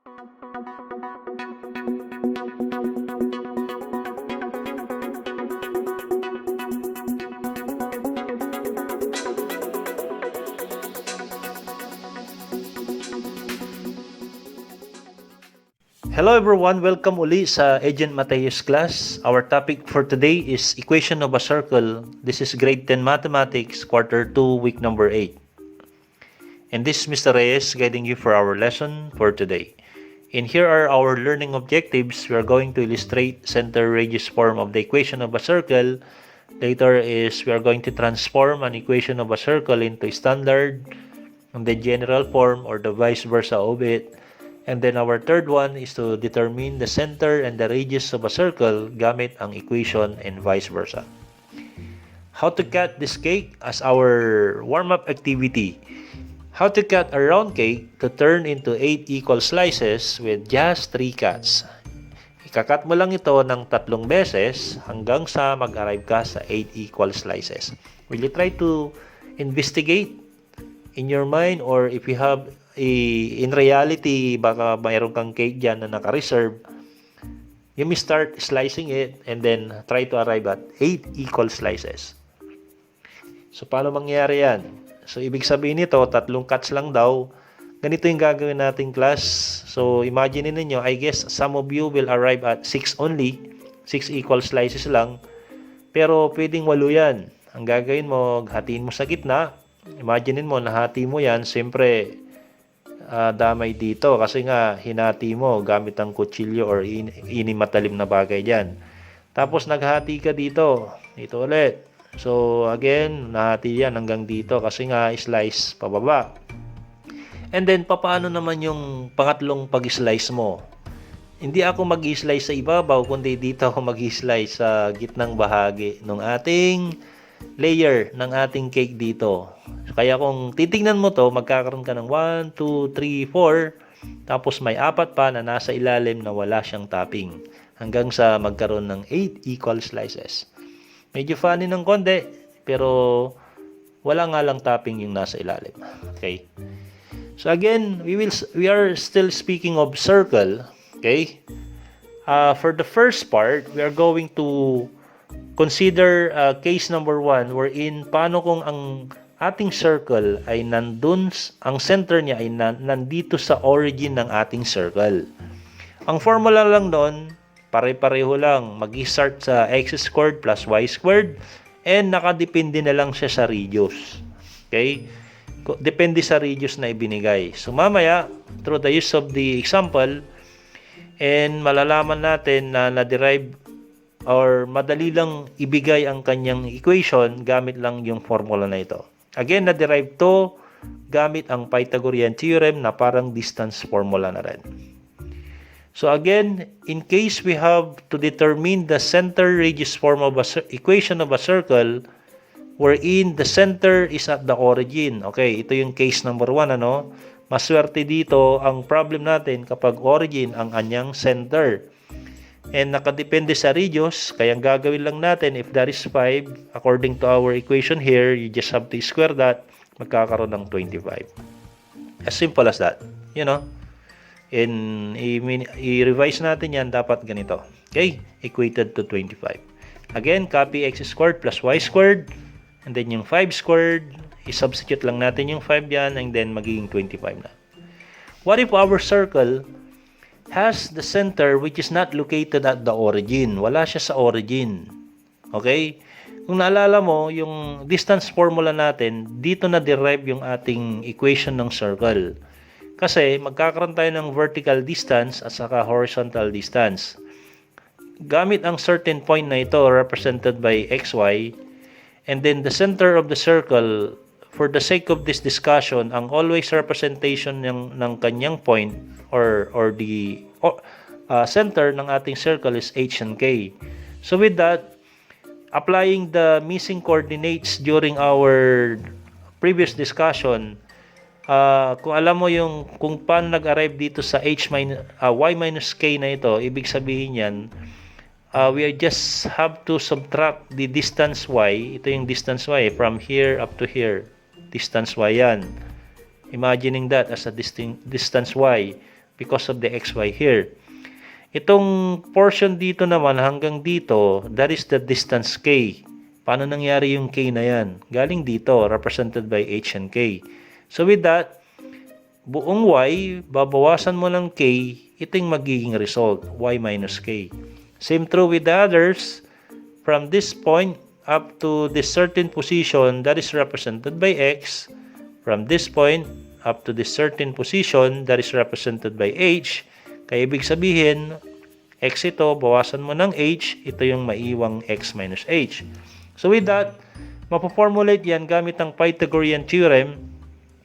Hello everyone, welcome uli sa Agent Mateus class. Our topic for today is equation of a circle. This is grade 10 mathematics, quarter 2, week number 8. And this is Mr. Reyes guiding you for our lesson for today. And here are our learning objectives. We are going to illustrate center radius form of the equation of a circle. Later is we are going to transform an equation of a circle into standard and the general form or the vice versa of it. And then our third one is to determine the center and the radius of a circle gamit ang equation and vice versa. How to cut this cake as our warm-up activity. How to cut a round cake to turn into 8 equal slices with just 3 cuts. Ikakat mo lang ito ng 3 beses hanggang sa mag-arrive ka sa 8 equal slices. Will you try to investigate in your mind, or if you have in reality, baka mayroon kang cake dyan na naka-reserve, you may start slicing it and then try to arrive at 8 equal slices. So, paano mangyayari yan? So, ibig sabihin nito, 3 cuts lang daw. Ganito yung gagawin nating class. So, imagine ninyo, I guess some of you will arrive at 6 only. 6 equal slices lang. Pero, pwedeng 8 yan. Ang gagawin mo, hatiin mo sa gitna. Imagine mo, nahati mo yan. Siyempre, damay dito kasi nga hinati mo gamit ang kutsilyo or inimatalim na bagay dyan. Tapos naghati ka dito ulit. So again, nahati yan hanggang dito kasi nga slice pababa. And then papaano naman yung pangatlong pag-slice mo? Hindi ako mag-slice sa ibabaw, kundi dito ako mag-slice sa gitnang bahagi ng ating layer ng ating cake dito. Kaya kung titingnan mo to, magkakaroon ka ng 1, 2, 3, 4. Tapos may 4 pa na nasa ilalim na wala siyang topping. Hanggang sa magkaroon ng 8 equal slices. Medyo funny ng konti, pero wala nga lang topping yung nasa ilalim. Okay? So again, we are still speaking of circle. Okay? For the first part, we are going to consider case number 1 wherein paano kung ang ating circle ay nandun, ang center niya ay nandito sa origin ng ating circle. Ang formula lang doon, pare-pareho lang. Mag-start sa x squared plus y squared and nakadepende na lang siya sa radius. Okay? Depende sa radius na ibinigay. So mamaya, through the use of the example, and malalaman natin na na-derive or madali lang ibigay ang kanyang equation gamit lang yung formula na ito. Again, na-derive to gamit ang Pythagorean theorem na parang distance formula na rin. So again, in case we have to determine the center radius form of a equation of a circle wherein the center is at the origin. Okay, ito yung case number 1, ano? Maswerte dito ang problem natin kapag origin ang anyang center. And nakadepende sa radius, kaya ang gagawin lang natin, if that is 5, according to our equation here, you just have to square that, magkakaroon ng 25. As simple as that. You know? And i-revise natin yan, dapat ganito. Okay? Equated to 25. Again, copy x squared plus y squared, and then yung 5 squared, i-substitute lang natin yung 5 yan, and then magiging 25 na. What if our circle has the center which is not located at the origin? Wala siya sa origin. Okay? Kung naalala mo, yung distance formula natin, dito na derive yung ating equation ng circle. Kasi magkakaroon tayo ng vertical distance at saka horizontal distance. Gamit ang certain point na ito represented by xy, and then the center of the circle, for the sake of this discussion, ang always representation ng kanyang point or the center ng ating circle is h and k. So with that, applying the missing coordinates during our previous discussion, kung alam mo yung kung paano nag-arrive dito sa y minus k na ito, ibig sabihin yan, we just have to subtract the distance y. Ito yung distance y from here up to here. Distance y yan. Imagining that as a distance y. because of the xy here. Itong portion dito naman hanggang dito, that is the distance k. Paano nangyari yung k na yan? Galing dito, represented by h and k. So with that, buong y, babawasan mo ng k, ito yung magiging result, y minus k. Same true with the others. From this point up to this certain position, that is represented by x. From this point up to this certain position, that is represented by h. Kaya ibig sabihin, x ito, bawasan mo ng h, ito yung maiwang x minus h. So with that, mapoformulate yan gamit ang Pythagorean theorem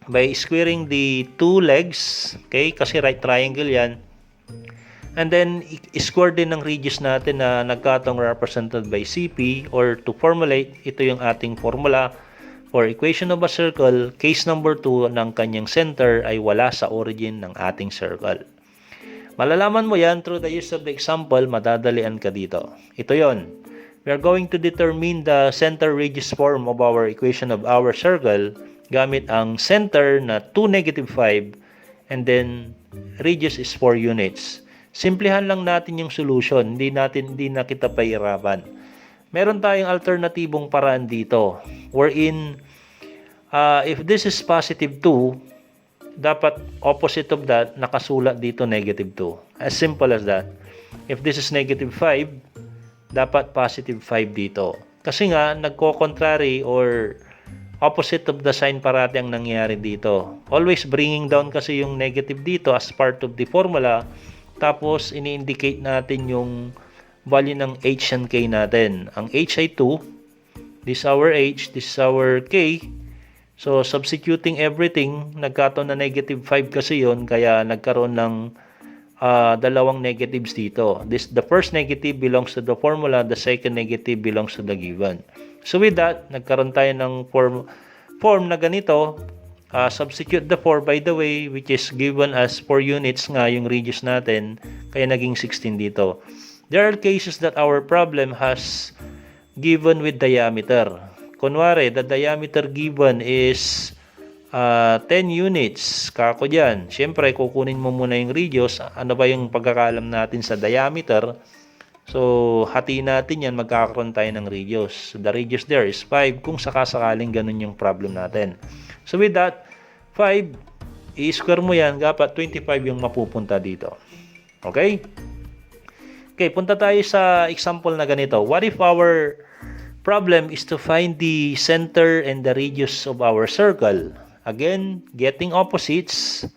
by squaring the two legs, okay, kasi right triangle yan. And then, square din ng radius natin na nagkatong represented by CP, or to formulate, ito yung ating formula for equation of a circle, case number 2 ng kanyang center ay wala sa origin ng ating circle. Malalaman mo yan through the use of the example, madadalian ka dito. Ito yon. We are going to determine the center radius form of our equation of our circle gamit ang center na 2, -5 and then radius is 4 units. Simplihan lang natin yung solution, hindi na kita pahirapan. Meron tayong alternatibong paraan dito wherein if this is positive 2, dapat opposite of that nakasulat dito -2. As simple as that. If this is -5, dapat positive 5 dito. Kasi nga nagko-contrary or opposite of the sign parati ang nangyayari dito. Always bringing down kasi yung negative dito as part of the formula. Tapos ini-indicate natin yung value ng h and k natin. Ang h ay 2, this is our h, this is our k. So, substituting everything, nagkataon na -5 kasi yon, kaya nagkaroon ng dalawang negatives dito. The first negative belongs to the formula, the second negative belongs to the given. So, with that, nagkaroon tayo ng form na ganito. Substitute the 4, by the way, which is given as 4 units nga yung radius natin, kaya naging 16 dito. There are cases that our problem has given with diameter. Kunwari, the diameter given is 10 units. Kako dyan. Siyempre, kukunin mo muna yung radius. Ano ba yung pagkakalam natin sa diameter? So, hati natin yan, magkakaroon tayo ng radius. So, the radius there is 5 kung sakasakaling ganun yung problem natin. So, with that, 5, i-square mo yan, dapat 25 yung mapupunta dito. Okay? Okay, punta tayo sa example na ganito. What if our problem is to find the center and the radius of our circle? Again, getting opposites,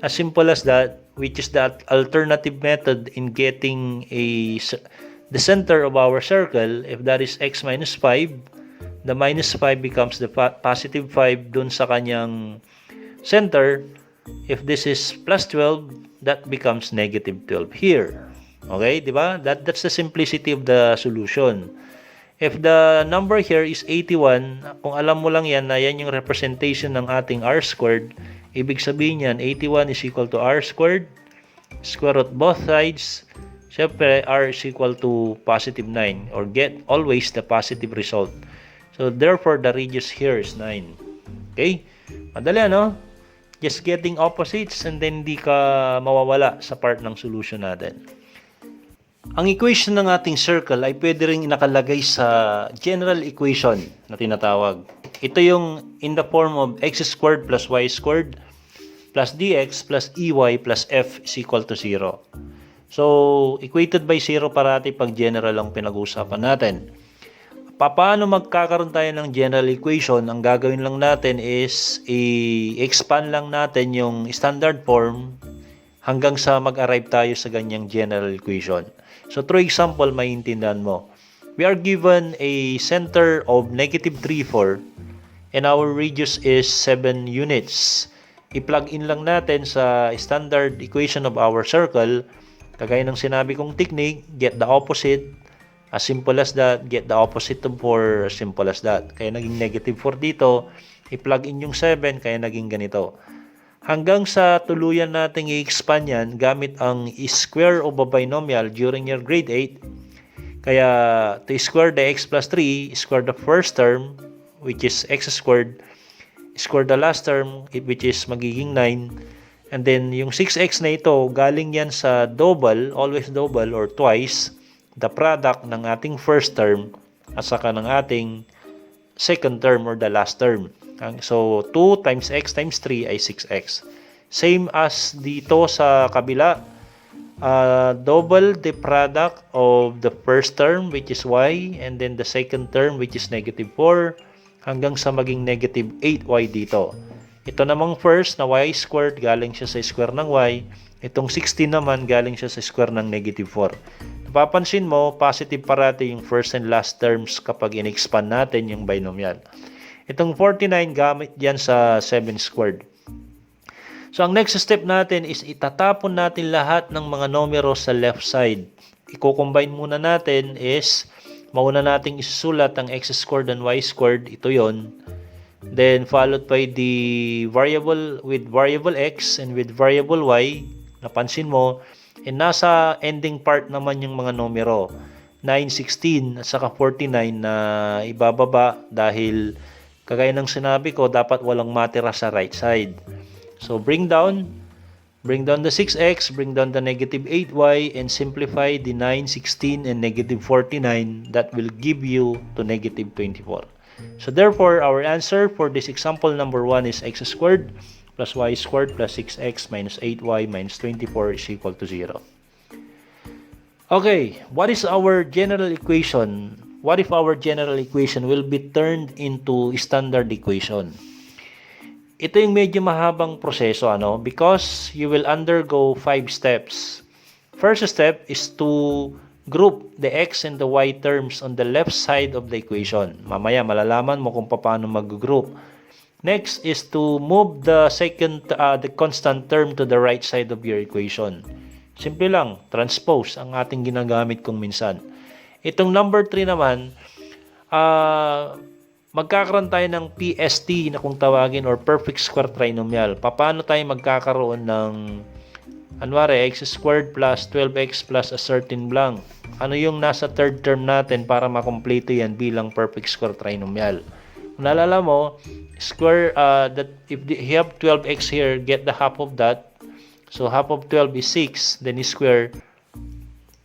as simple as that, which is the alternative method in getting the center of our circle. If that is x minus 5, the minus 5 becomes the positive 5 dun sa kanyang center. If this is plus 12, that becomes -12 here. Okay, di ba? That's the simplicity of the solution. If the number here is 81, kung alam mo lang yan na yan yung representation ng ating r squared, ibig sabihin yan, 81 is equal to r squared, square root both sides, syempre r is equal to positive 9, or get always the positive result. So therefore, the radius here is 9. Okay? Madali ano? Just getting opposites and then hindi ka mawawala sa part ng solution natin. Ang equation ng ating circle ay pwede rin nakalagay sa general equation na tinatawag. Ito yung in the form of x squared plus y squared plus dx plus ey plus f is equal to 0. So, equated by 0 parati pag general ang pinag-uusapan natin. Paano magkakaroon tayo ng general equation? Ang gagawin lang natin is i-expand lang natin yung standard form hanggang sa mag-arrive tayo sa ganyang general equation. So, through example, maintindihan mo. We are given a center of -3, 4 and our radius is 7 units. I-plug in lang natin sa standard equation of our circle. Kagaya ng sinabi kong technique, get the opposite. As simple as that, get the opposite of 4, as simple as that. Kaya naging -4 dito. I-plug in yung 7, kaya naging ganito. Hanggang sa tuluyan nating i-expand yan gamit ang square of a binomial during your grade 8. Kaya to square the x plus 3, square the first term, which is x squared, square the last term, which is magiging 9, And then, yung 6x na ito, galing yan sa double, always double or twice, the product ng ating first term at saka ng ating second term or the last term. So, 2 times x times 3 ay 6x. Same as dito sa kabila, double the product of the first term which is y and then the second term which is negative 4 hanggang sa maging negative 8y dito. Ito namang first na y squared galing siya sa square ng y. Itong 16 naman galing siya sa square ng negative 4. Napapansin mo, positive parati yung first and last terms kapag in-expand natin yung binomial. Itong 49 gamit yan sa 7 squared. So, ang next step natin is itatapon natin lahat ng mga numero sa left side. I-combine muna natin is, mauna nating isusulat ang x squared and y squared. Ito yon. Then, followed by the variable with variable x and with variable y. Napansin mo, nasa ending part naman yung mga numero. 9, 16 at saka 49 na ibababa dahil kagaya ng sinabi ko, dapat walang matira sa right side. So, bring down the 6x, bring down the negative 8y, and simplify the 9, 16, and negative 49. That will give you to negative 24. So, therefore, our answer for this example number 1 is x squared plus y squared plus 6x minus 8y minus 24 is equal to 0. Okay, what is our general equation? What if our general equation will be turned into standard equation? Ito yung medyo mahabang proseso, because you will undergo 5 steps. First step is to group the x and the y terms on the left side of the equation. Mamaya malalaman mo kung paano mag-group. Next is to move the the constant term to the right side of your equation. Simple lang, transpose ang ating ginagamit kung minsan. Itong number 3 naman, magkakaroon tayo ng PST na kung tawagin or perfect square trinomial. Paano tayo magkakaroon ng anwari, x squared plus 12x plus a certain blank. Ano yung nasa third term natin para makompleto yan bilang perfect square trinomial. Kung naalala mo, square, that if you have 12x here, get the half of that. So, half of 12 is 6, then is square.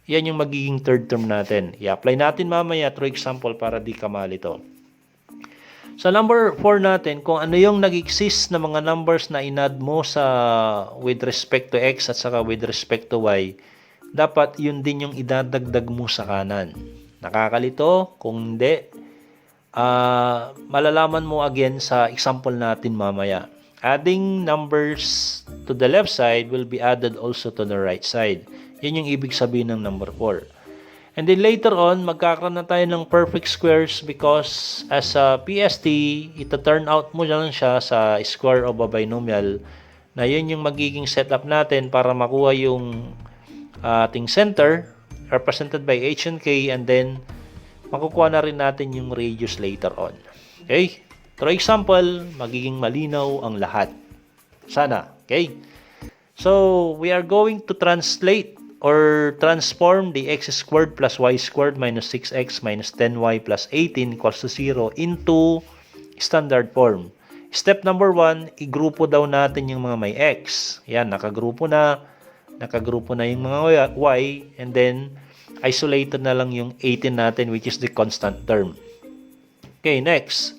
Yan yung magiging third term natin. I-apply natin mamaya through example para di ka malito. Sa number 4 natin, kung ano yung nag-exist na mga numbers na inad mo sa with respect to x at saka with respect to y, dapat yun din yung idadagdag mo sa kanan. Nakakalito? Kung hindi, malalaman mo again sa example natin mamaya. Adding numbers to the left side will be added also to the right side. Yan yung ibig sabihin ng number 4. And then later on, magkakaroon na tayo ng perfect squares because as a PST, ita-turn out mo lang siya sa square of a binomial na yun yung magiging setup natin para makuha yung ating center represented by h and k, and then makukuha na rin natin yung radius later on. Okay? Through example, magiging malinaw ang lahat. Sana. Okay? So, we are going to translate or transform the x squared plus y squared minus 6x minus 10y plus 18 equals to 0 into standard form. Step number 1, igrupo daw natin yung mga may x. Yan, nakagrupo na yung mga y, and then isolated na lang yung 18 natin which is the constant term. Okay, next.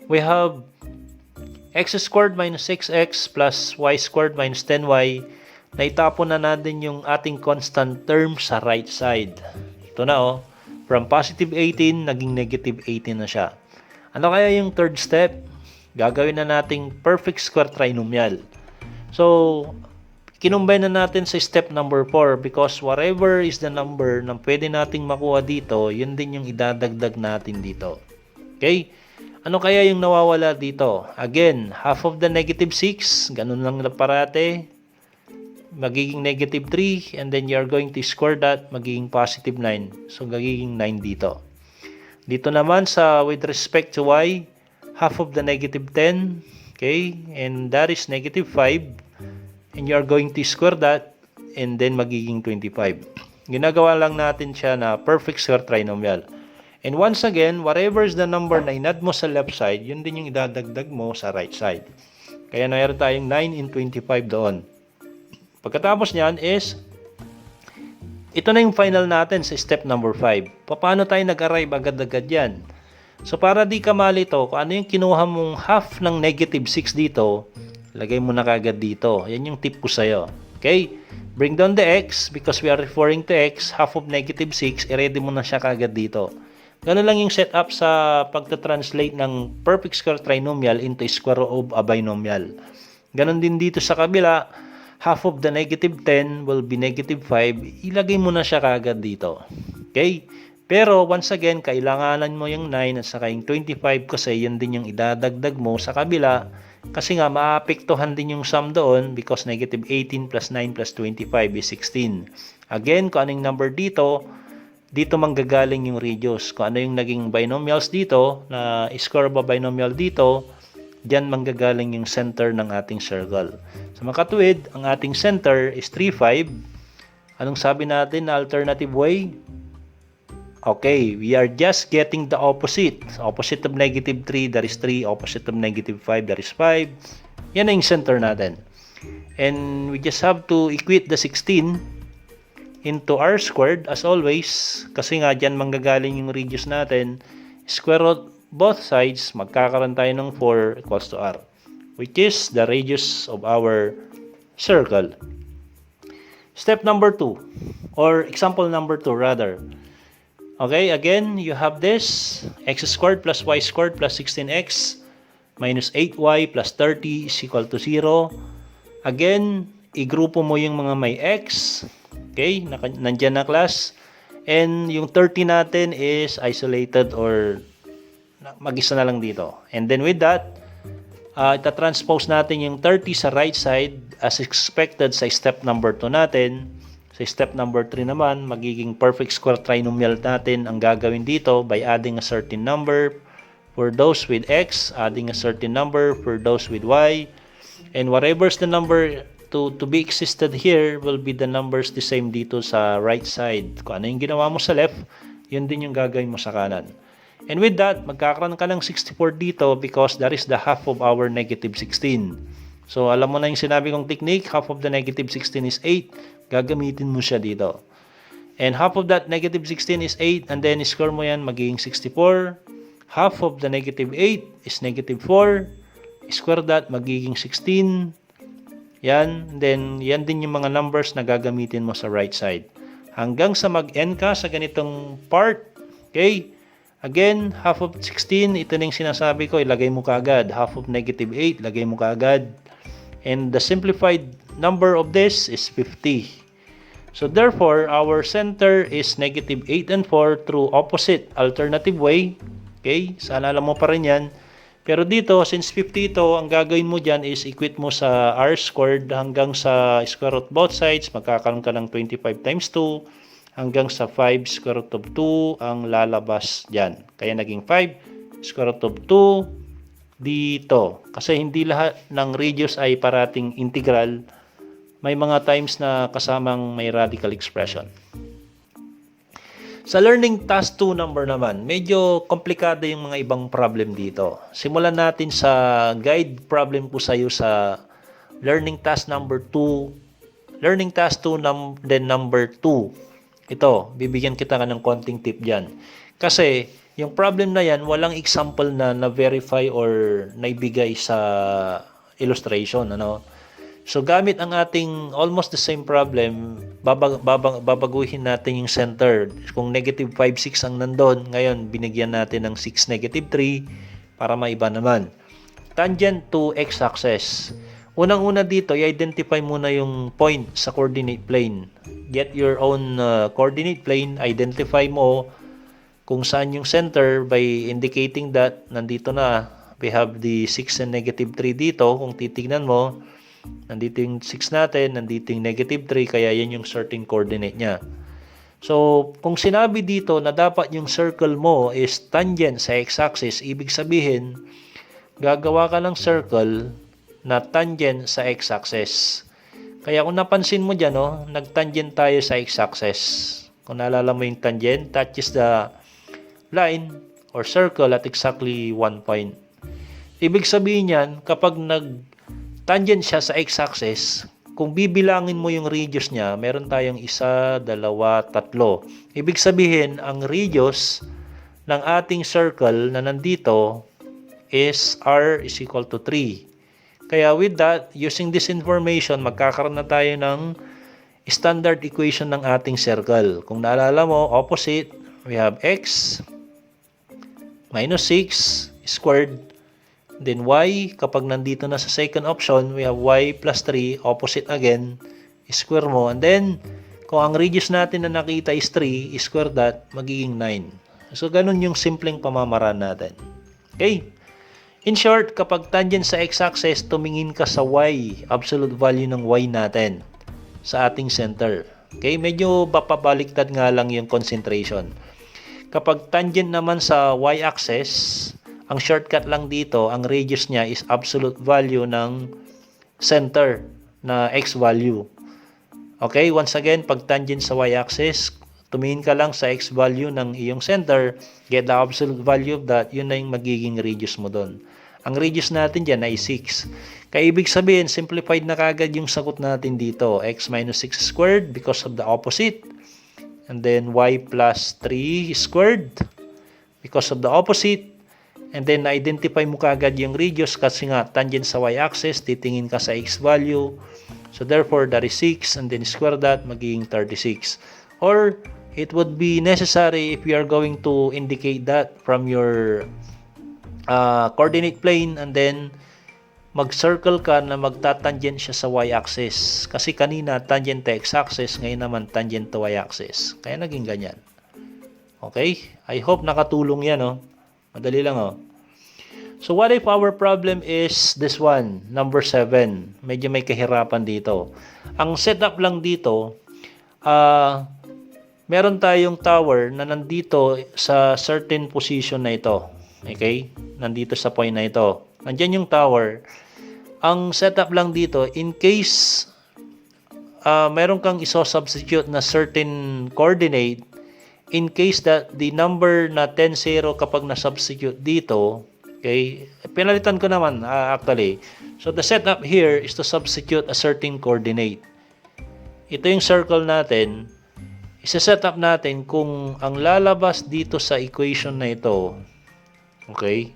We have x squared minus 6x plus y squared minus 10y. Naitapon na natin yung ating constant term sa right side. Ito na from positive 18, naging negative 18 na siya. Ano kaya yung third step? Gagawin na nating perfect square trinomial. So, kinumbine na natin sa step number 4 because whatever is the number na pwede nating makuha dito, yun din yung idadagdag natin dito. Okay? Ano kaya yung nawawala dito? Again, half of the negative 6, ganun lang na parate. Magiging negative 3, and then you're going to square that, magiging positive 9. So, magiging 9 dito. Dito naman sa with respect to y, half of the negative 10, okay, and that is negative 5, and you're going to square that, and then magiging 25. Ginagawa lang natin siya na perfect square trinomial. And once again, whatever is the number na inad mo sa left side, yun din yung idadagdag mo sa right side. Kaya mayroon tayong 9 and 25 doon. Pagkatapos niyan is, ito na yung final natin sa step number 5. Paano tayo nag-arrive agad-agad yan? So, para di ka malito, kung ano yung kinuha mong half ng negative 6 dito, lagay mo na kagad dito. Yan yung tip ko sa'yo. Okay? Bring down the x, because we are referring to x, half of negative 6, i-ready mo na siya kagad dito. Ganun lang yung setup sa pagta-translate ng perfect square trinomial into square root of a binomial. Ganun din dito sa kabila, half of the negative 10 will be negative 5. Ilagay mo na siya kagad dito. Okay? Pero once again, kailanganan mo yung 9 at saka yung 25 kasi yan din yung idadagdag mo sa kabila. Kasi nga, maapektuhan din yung sum doon because negative 18 plus 9 plus 25 is 16. Again, kung anong number dito manggagaling yung radius. Kung ano yung naging binomials dito, na square ba binomial dito, diyan manggagaling yung center ng ating circle. Sa makatuwid, ang ating center is 3, 5. Anong sabi natin na alternative way? Okay, we are just getting the opposite. Opposite of negative 3, that is 3. Opposite of negative 5, that is 5. Yan na yung center natin. And we just have to equate the 16 into r squared as always. Kasi nga dyan manggagaling yung radius natin. Square root both sides, magkakaroon tayo ng 4 equals to r, which is the radius of our circle. Step number 2, or example number 2 rather. Okay, again, you have this, x squared plus y squared plus 16x minus 8y plus 30 is equal to 0. Again, igrupo mo yung mga may x. Okay, nandyan na class. And yung 30 natin is isolated or mag-isa na lang dito. And then with that, ita-transpose natin yung 30 sa right side as expected sa step number 2 natin. Sa step number 3 naman, magiging perfect square trinomial natin ang gagawin dito by adding a certain number for those with x, adding a certain number for those with y, and whatever's the number to be existed here will be the numbers the same dito sa right side. Kung ano yung ginawa mo sa left, yun din yung gagawin mo sa kanan. And with that, magkakaroon ka ng 64 dito because that is the half of our negative 16. So, alam mo na yung sinabi kong technique, half of the negative 16 is 8. Gagamitin mo siya dito. And half of that negative 16 is 8, and then square mo yan, magiging 64. Half of the negative 8 is negative 4. Square that, magiging 16. Yan, then yan din yung mga numbers na gagamitin mo sa right side. Hanggang sa mag-end ka sa ganitong part. Okay? Again, half of 16, ito na yung sinasabi ko, ilagay mo kaagad. Half of negative 8, lagay mo kaagad. And the simplified number of this is 50. So therefore, our center is negative 8 and 4 through opposite alternative way. Okay? Sana alam mo pa rin yan. Pero dito, since 50 ito, ang gagawin mo dyan is equate mo sa r squared hanggang sa square root both sides. Magkakaroon ka ng 25 times 2 hanggang sa 5 square root of 2 ang lalabas dyan. Kaya naging 5 square root of 2 dito. Kasi hindi lahat ng radius ay parating integral. May mga times na kasamang may radical expression. Sa learning task 2 number naman, medyo komplikado yung mga ibang problem dito. Simulan natin sa guide problem ko sa iyo sa learning task number 2. Learning task 2 then number 2. Ito, bibigyan kita ng konting tip dyan. Kasi yung problem na yan, walang example na na-verify or naibigay sa illustration. Ano? So, gamit ang ating almost the same problem, babaguhin natin yung center. Kung negative 5, 6 ang nandun, ngayon binigyan natin ng 6, negative 3 para maiba naman. Tangent to x-axis. Unang-una dito, i-identify muna yung point sa coordinate plane. Get your own coordinate plane, identify mo kung saan yung center by indicating that nandito na. We have the 6 and negative 3 dito. Kung titignan mo, nandito yung 6 natin, nandito yung negative 3, kaya yan yung certain coordinate niya. So, kung sinabi dito na dapat yung circle mo is tangent sa x-axis, ibig sabihin, gagawa ka ng circle na tangent sa x-axis. Kaya kung napansin mo dyan, no, nagtangent tayo sa x-axis. Kung naalala mo yung tangent, touches the line or circle at exactly 1 point. Ibig sabihin yan, kapag tangent siya sa x-axis, kung bibilangin mo yung radius niya, meron tayong 1, 2, 3. Ibig sabihin, ang radius ng ating circle na nandito is r is equal to 3. Kaya with that, using this information, magkakaroon na tayo ng standard equation ng ating circle. Kung naalala mo, opposite, we have x minus 6 squared. Then y, kapag nandito na sa second option, we have y plus 3, opposite again, square mo. And then, kung ang radius natin na nakita is 3, square that, magiging 9. So, ganun yung simpleng pamamaraan natin. Okay? In short, kapag tangent sa x-axis, tumingin ka sa y, absolute value ng y natin sa ating center. Okay? Medyo papabaliktad nga lang yung concentration. Kapag tangent naman sa y-axis, ang shortcut lang dito, ang radius niya is absolute value ng center na x value. Okay, once again, pag tangent sa y-axis, tumingin ka lang sa x value ng iyong center, get the absolute value of that, yun na yung magiging radius mo doon. Ang radius natin dyan ay 6. Kaya ibig sabihin, simplified na kagad yung sagot natin dito, x minus 6 squared because of the opposite. And then y plus 3 squared because of the opposite. And then, na-identify mo kaagad yung radius kasi nga, tangent sa y-axis, titingin ka sa x value. So, therefore, that is 6, and then square that, magiging 36. Or, it would be necessary if you are going to indicate that from your coordinate plane, and then, mag-circle ka na magtatangent siya sa y-axis. Kasi kanina, tangent to x-axis, ngayon naman, tangent to y-axis. Kaya naging ganyan. Okay? I hope nakatulong yan, oh. Madali lang, oh. So, what if our problem is this one, number 7? Medyo may kahirapan dito. Ang setup lang dito, meron tayong tower na nandito sa certain position na ito. Okay? Nandito sa point na ito. Nandyan yung tower. Ang setup lang dito, in case meron kang iso-substitute na certain coordinate, in case that the number na 10, 0 kapag na-substitute dito, okay, pinalitan ko naman actually. So, the setup here is to substitute a certain coordinate. Ito yung circle natin. Isa-set up natin kung ang lalabas dito sa equation na ito, okay,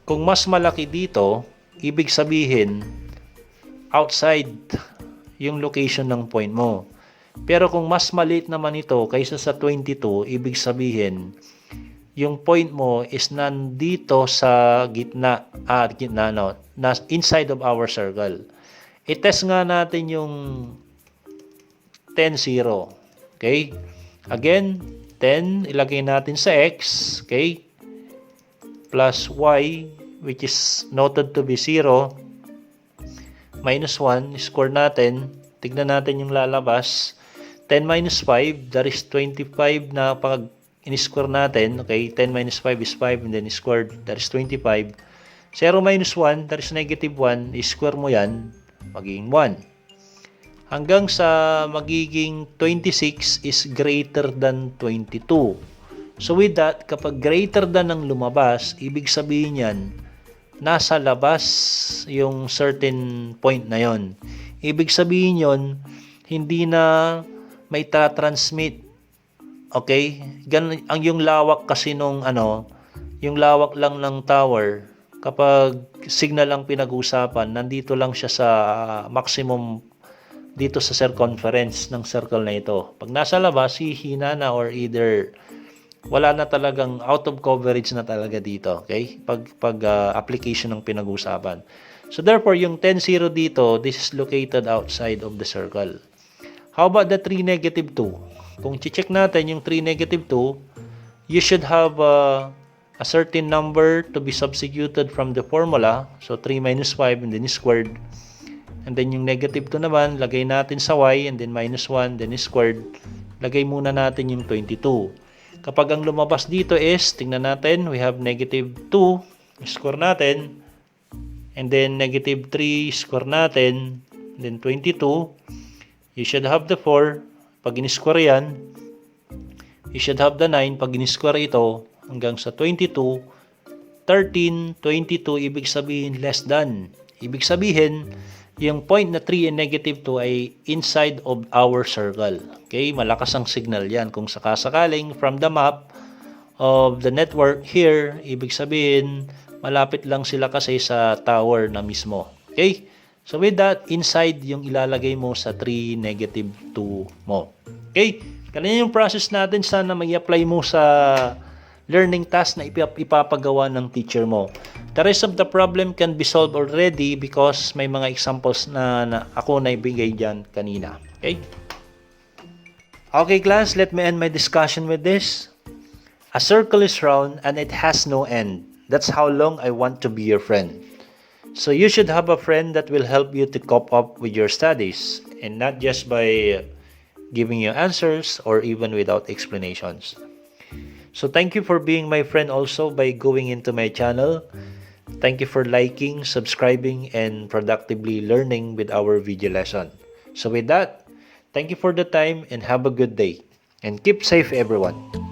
kung mas malaki dito, ibig sabihin, outside yung location ng point mo. Pero kung mas maliit naman ito kaysa sa 22, ibig sabihin, yung point mo is nandito sa gitna, inside of our circle. I-test nga natin yung 10, 0. Okay? Again, 10, ilagay natin sa x, okay? Plus y, which is noted to be 0, minus 1, score natin, tignan natin yung lalabas. 10 minus 5, that is 25 na pag in-square natin. Okay, 10 minus 5 is 5 and then squared, that is 25. 0 minus 1, that is negative 1, i-square mo yan, magiging 1. Hanggang sa magiging 26 is greater than 22. So with that, kapag greater than ang lumabas, ibig sabihin yan, nasa labas yung certain point na yon. Ibig sabihin yon, hindi na may transmit. Okay? Ganun ang yung lawak kasi nung yung lawak lang ng tower, kapag signal ang pinag-usapan, nandito lang siya sa maximum dito sa circumference ng circle na ito. Pag nasa labas, hihina na or either wala na talagang out of coverage na talaga dito. Okay? Pag application ng pinag-usapan. So therefore, yung 10, 0 dito, this is located outside of the circle. How about the 3, negative 2? Kung check natin yung 3, negative 2, you should have a certain number to be substituted from the formula. So 3 minus 5 and then squared. And then yung negative 2 naman, lagay natin sa y and then minus 1, then squared. Lagay muna natin yung 22. Kapag ang lumabas dito is, tingnan natin, we have negative 2, score natin. And then negative 3, score natin. And then 22. You should have the 4. Pag in-square yan, you should have the 9. Pag in-square ito, hanggang sa 22, 13, 22, ibig sabihin less than. Ibig sabihin, yung point na 3 and negative 2 ay inside of our circle. Okay, malakas ang signal yan. Kung sakasakaling from the map of the network here, ibig sabihin, malapit lang sila kasi sa tower na mismo. Okay, so with that, inside yung ilalagay mo sa 3 negative 2 mo. Okay, ganyan yung process natin. Sana may apply mo sa learning task na ipapagawa ng teacher mo. The rest of the problem can be solved already because may mga examples na ako na ibigay dyan kanina. Okay? Okay class, let me end my discussion with this. A circle is round and it has no end. That's how long I want to be your friend. So you should have a friend that will help you to cope up with your studies and not just by giving you answers or even without explanations. So thank you for being my friend also by going into my channel. Thank you for liking, subscribing, and productively learning with our video lesson. So with that, thank you for the time and have a good day. And keep safe everyone.